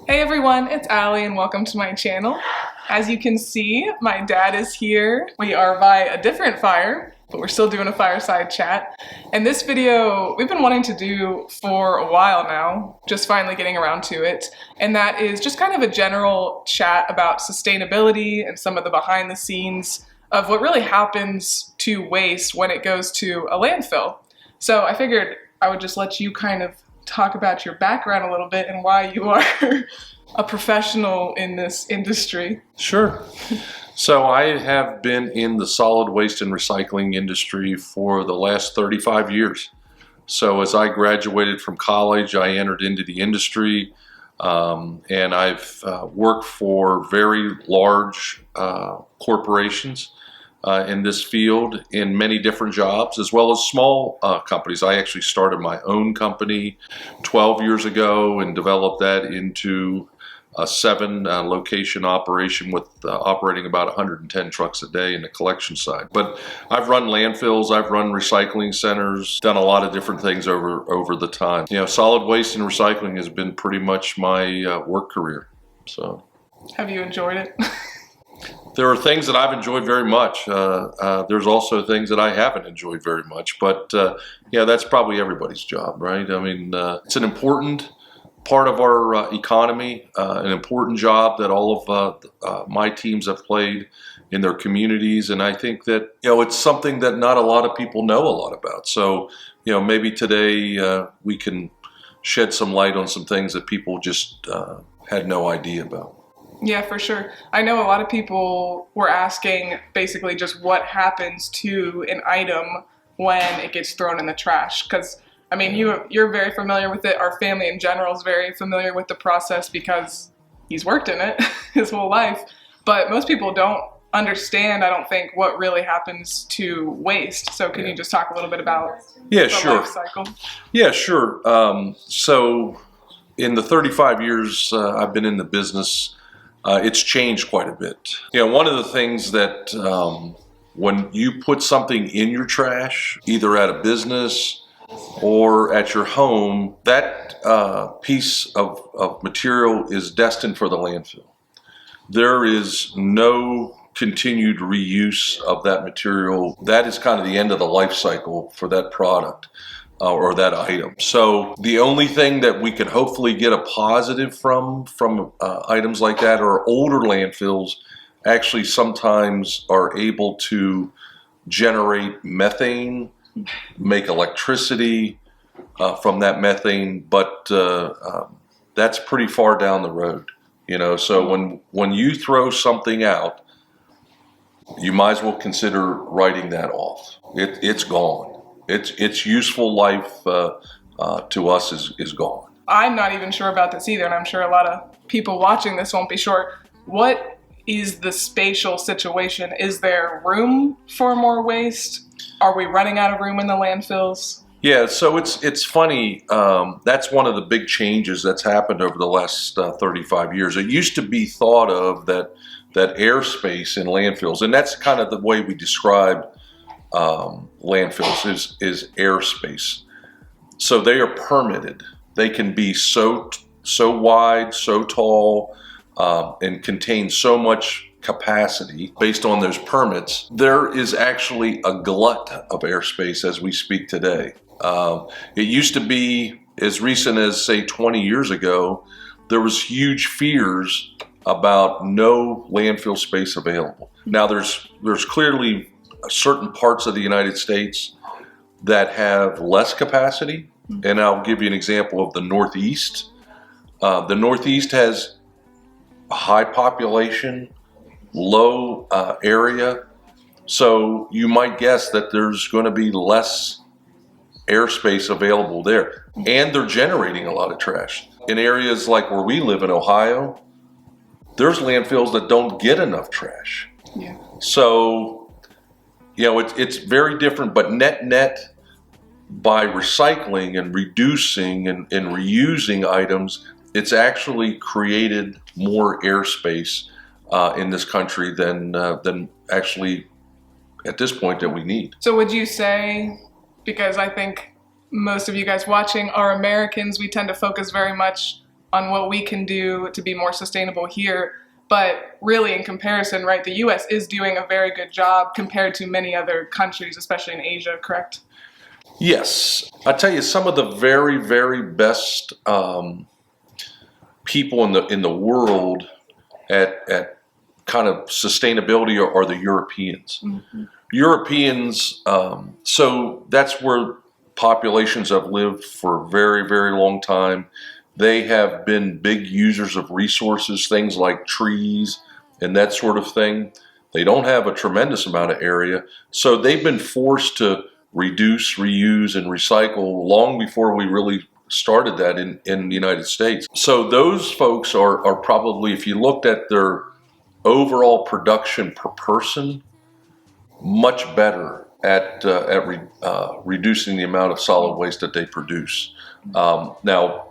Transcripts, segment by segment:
Hey everyone, it's Allie and welcome to my channel. As you can see, my dad is here. We are by a different fire, but we're still doing a fireside chat. And this video we've been wanting to do for a while now, just finally getting around to it. And that is just kind of a general chat about sustainability and some of the behind the scenes of what really happens to waste when it goes to a landfill. So I figured I would just let you kind of talk about your background a little bit and why you are a professional in this industry. Sure. So I have been in the solid waste and recycling industry for the last 35 years. So as I graduated from college, I entered into the industry, and I've worked for very large corporations in this field in many different jobs, as well as small companies. I actually started my own company 12 years ago and developed that into a 7-location operation with operating about 110 trucks a day in the collection side. But I've run landfills, I've run recycling centers, done a lot of different things over the time. You know, solid waste and recycling has been pretty much my work career. So, have you enjoyed it? There are things that I've enjoyed very much. There's also things that I haven't enjoyed very much. But yeah, that's probably everybody's job, right? I mean, it's an important part of our economy, an important job that all of my teams have played in their communities. And I think that, you know, it's something that not a lot of people know a lot about. So, you know, maybe today we can shed some light on some things that people just had no idea about. Yeah, for sure. I know a lot of people were asking basically just what happens to an item when it gets thrown in the trash. Because, I mean, you're very familiar with it. Our family in general is very familiar with the process because he's worked in it his whole life. But most people don't understand, I don't think, what really happens to waste. So can you just talk a little bit about the life cycle? Yeah, sure. So in the 35 years I've been in the business, it's changed quite a bit. You know, one of the things that when you put something in your trash, either at a business or at your home, that piece of material is destined for the landfill. There is no continued reuse of that material. That is kind of the end of the life cycle for that product. Or that item. So the only thing that we could hopefully get a positive from items like that are older landfills actually sometimes are able to generate methane, make electricity from that methane, but that's pretty far down the road. You know, so when you throw something out, you might as well consider writing that off. It's gone. Its useful life to us is gone. I'm not even sure about this either, and I'm sure a lot of people watching this won't be sure. What is the spatial situation? Is there room for more waste? Are we running out of room in the landfills? Yeah, so it's funny. That's one of the big changes that's happened over the last 35 years. It used to be thought of that airspace in landfills, and that's kind of the way we describe landfills is airspace. So they are permitted. They can be so wide, so tall, and contain so much capacity based on those permits. There is actually a glut of airspace as we speak today. It used to be as recent as, say, 20 years ago, there was huge fears about no landfill space available. Now there's clearly certain parts of the United States that have less capacity, and I'll give you an example of the Northeast. The Northeast has a high population, low area, so you might guess that there's going to be less airspace available there, and they're generating a lot of trash. In areas like where we live in Ohio, there's landfills that don't get enough trash. Yeah. So, you know, it's very different, but net by recycling and reducing and reusing items, it's actually created more airspace in this country than actually at this point that we need. So would you say, because I think most of you guys watching are Americans, we tend to focus very much on what we can do to be more sustainable here. But really, in comparison, right, the US is doing a very good job compared to many other countries, especially in Asia, correct? Yes, I tell you, some of the very, very best people in the world at kind of sustainability are the Europeans. Mm-hmm. Europeans, so that's where populations have lived for a very, very long time. They have been big users of resources, things like trees and that sort of thing. They don't have a tremendous amount of area, so they've been forced to reduce, reuse, and recycle long before we really started that in the United States. So those folks are probably, if you looked at their overall production per person, much better at reducing the amount of solid waste that they produce. Now,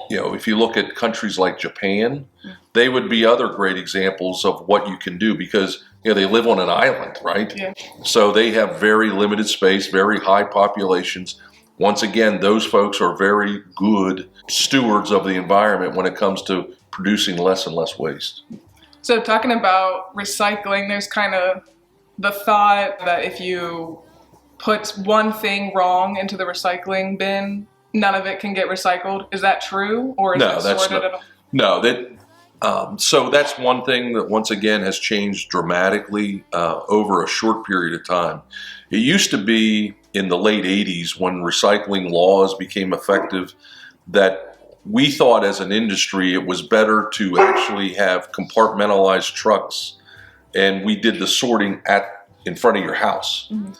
you know, if you look at countries like Japan, they would be other great examples of what you can do because, you know, they live on an island, right? Yeah. So they have very limited space, very high populations. Once again, those folks are very good stewards of the environment when it comes to producing less and less waste. So talking about recycling, there's kind of the thought that if you put one thing wrong into the recycling bin, none of it can get recycled. Is that true, or is No, that sorted at all? No, so that's one thing that once again has changed dramatically over a short period of time. It used to be in the late 80s when recycling laws became effective that we thought as an industry it was better to actually have compartmentalized trucks, and we did the sorting in front of your house. Mm-hmm.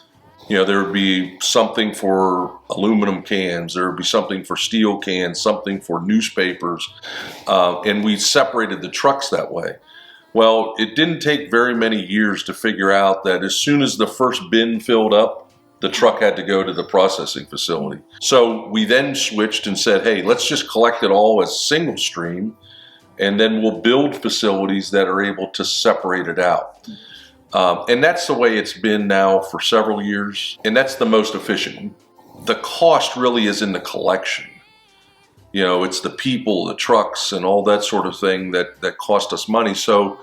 You know, there would be something for aluminum cans, there would be something for steel cans, something for newspapers, and we separated the trucks that way. Well, it didn't take very many years to figure out that as soon as the first bin filled up, the truck had to go to the processing facility. So we then switched and said, hey, let's just collect it all as single stream, and then we'll build facilities that are able to separate it out. And that's the way it's been now for several years, and that's the most efficient. The cost really is in the collection. You know, it's the people, the trucks, and all that sort of thing that cost us money. So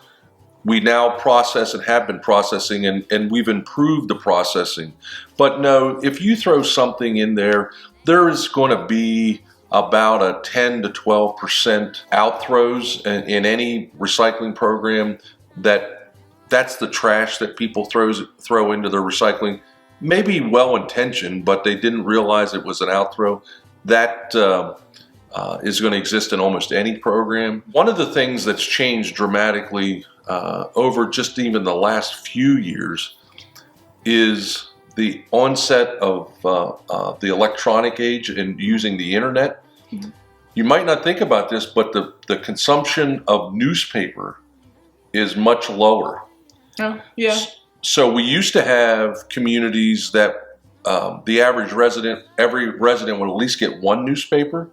we now process and have been processing, and we've improved the processing. But no, if you throw something in there, there is going to be about a 10 to 12% outthrows in any recycling program that's the trash that people throw into their recycling. Maybe well-intentioned, but they didn't realize it was an outthrow. That is going to exist in almost any program. One of the things that's changed dramatically over just even the last few years is the onset of the electronic age and using the internet. Mm-hmm. You might not think about this, but the consumption of newspaper is much lower. Oh, yeah. So we used to have communities that the average resident, every resident would at least get one newspaper.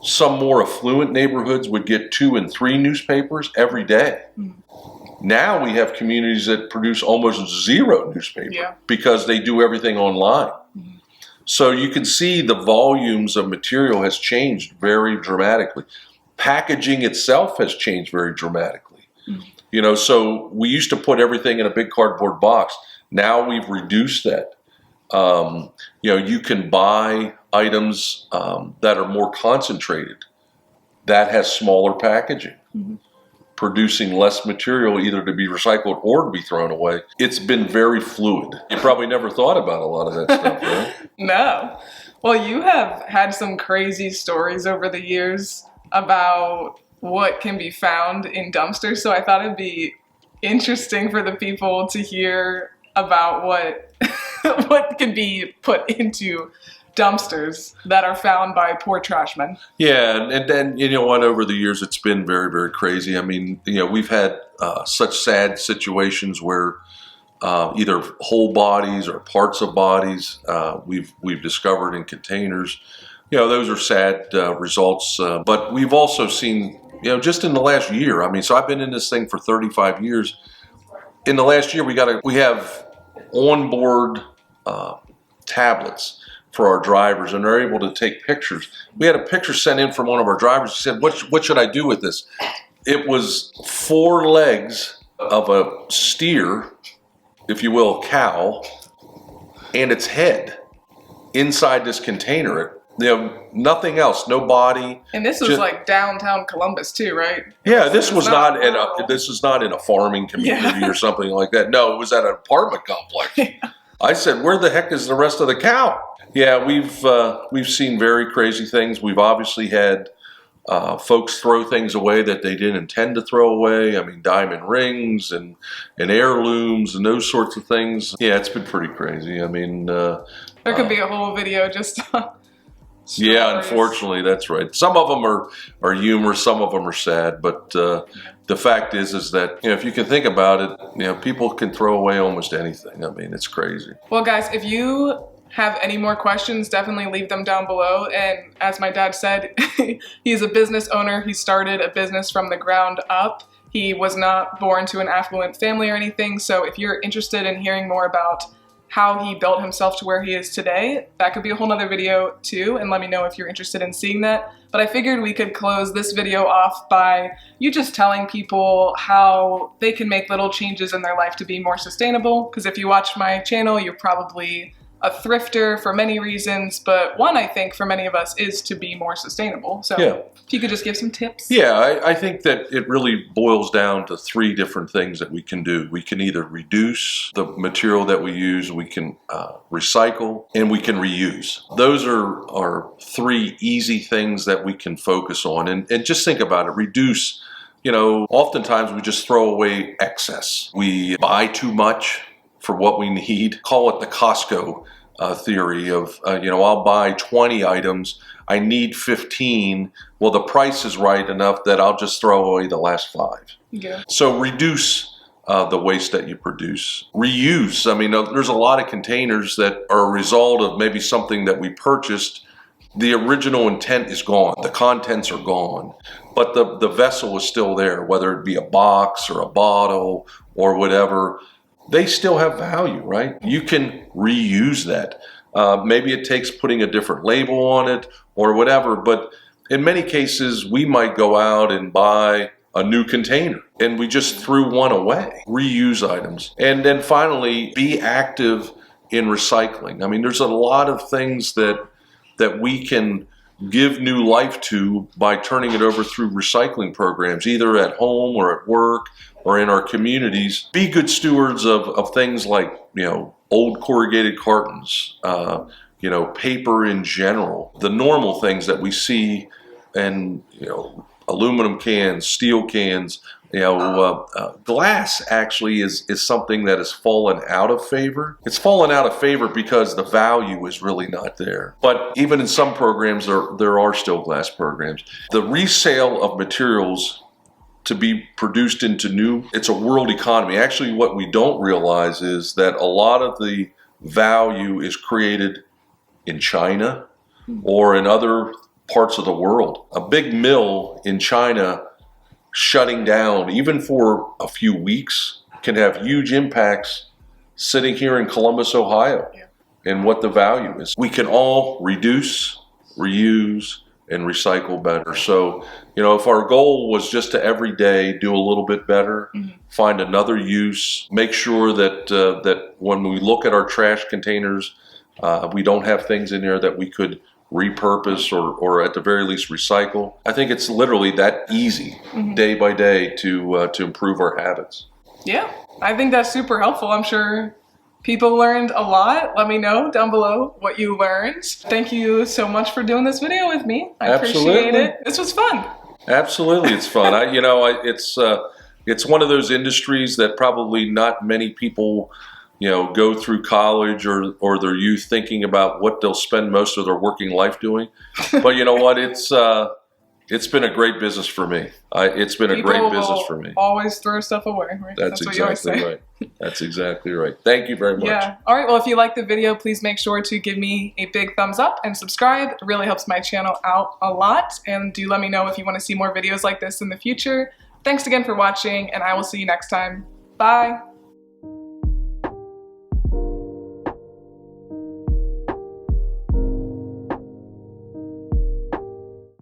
Some more affluent neighborhoods would get 2 and 3 newspapers every day. Mm-hmm. Now we have communities that produce almost 0 newspaper because they do everything online. Mm-hmm. So you can see the volumes of material has changed very dramatically. Packaging itself has changed very dramatically. Mm-hmm. You know, so we used to put everything in a big cardboard box. Now we've reduced that. You know, you can buy items that are more concentrated. That has smaller packaging, mm-hmm. producing less material either to be recycled or to be thrown away. It's been very fluid. You probably never thought about a lot of that stuff, right? No. Well, you have had some crazy stories over the years about what can be found in dumpsters. So I thought it'd be interesting for the people to hear about what what can be put into dumpsters that are found by poor trashmen. Yeah, and then, you know what, over the years it's been very, very crazy. I mean, you know, we've had such sad situations where either whole bodies or parts of bodies we've discovered in containers. You know, those are sad results, but we've also seen, you know, just in the last year, I mean, so I've been in this thing for 35 years. In the last year, we have onboard tablets for our drivers, and they're able to take pictures. We had a picture sent in from one of our drivers. He said, what should I do with this? It was 4 legs of a steer, if you will, a cow, and its head inside this container. Nothing else, no body. And this was like downtown Columbus too, right? Yeah, this was not in a farming community or something like that. No, it was at an apartment complex. I said, where the heck is the rest of the cow? Yeah, we've seen very crazy things. We've obviously had folks throw things away that they didn't intend to throw away. I mean, diamond rings and heirlooms and those sorts of things. Yeah, it's been pretty crazy. I mean, there could be a whole video just on stories. Yeah, unfortunately, that's right. Some of them are humorous, some of them are sad, but the fact is that, if you can think about it, people can throw away almost anything. I mean, it's crazy. Well, guys, if you have any more questions, definitely leave them down below. And as my dad said, he's a business owner. He started a business from the ground up. He was not born to an affluent family or anything. So if you're interested in hearing more about how he built himself to where he is today, that could be a whole nother video too, and let me know if you're interested in seeing that. But I figured we could close this video off by you just telling people how they can make little changes in their life to be more sustainable. Because if you watch my channel, you're probably a thrifter for many reasons, but one, I think, for many of us is to be more sustainable. So if you could just give some tips. Yeah, I think that it really boils down to 3 different things that we can do. We can either reduce the material that we use, we can recycle, and we can reuse. Those are 3 easy things that we can focus on. And just think about it, reduce. Oftentimes we just throw away excess. We buy too much for what we need. Call it the Costco theory of, I'll buy 20 items, I need 15. Well, the price is right enough that I'll just throw away the last 5. Yeah. So reduce the waste that you produce. Reuse. I mean, there's a lot of containers that are a result of maybe something that we purchased. The original intent is gone. The contents are gone. But the vessel is still there, whether it be a box or a bottle or whatever. They still have value, right? You can reuse that. Maybe it takes putting a different label on it or whatever, but in many cases, we might go out and buy a new container and we just threw one away. Reuse items. And then finally, be active in recycling. I mean, there's a lot of things that we can give new life to by turning it over through recycling programs, either at home or at work or in our communities. Be good stewards of things like, old corrugated cartons, paper in general, the normal things that we see, and, aluminum cans, steel cans. Glass actually is something that has fallen out of favor. It's fallen out of favor because the value is really not there. But even in some programs, there are still glass programs. The resale of materials to be produced into new, it's a world economy. Actually, what we don't realize is that a lot of the value is created in China or in other parts of the world. A big mill in China shutting down, even for a few weeks, can have huge impacts sitting here in Columbus, Ohio, and what the value is. We can all reduce, reuse, and recycle better. So, if our goal was just to every day do a little bit better, find another use, make sure that when we look at our trash containers, we don't have things in there that we could repurpose or at the very least recycle. I think it's literally that easy day by day to improve our habits. Yeah, I think that's super helpful. I'm sure people learned a lot. Let me know down below what you learned. Thank you so much for doing this video with me. I appreciate it. This was fun. Absolutely, it's fun. It's one of those industries that probably not many people go through college or their youth thinking about what they'll spend most of their working life doing. But you know what? It's been a great business for me. It's been a great business for me. Always throw stuff away, right? That's exactly what you always say. Right. That's exactly right. Thank you very much. Yeah. All right. Well, if you like the video, please make sure to give me a big thumbs up and subscribe. It really helps my channel out a lot. And do let me know if you want to see more videos like this in the future. Thanks again for watching, and I will see you next time. Bye.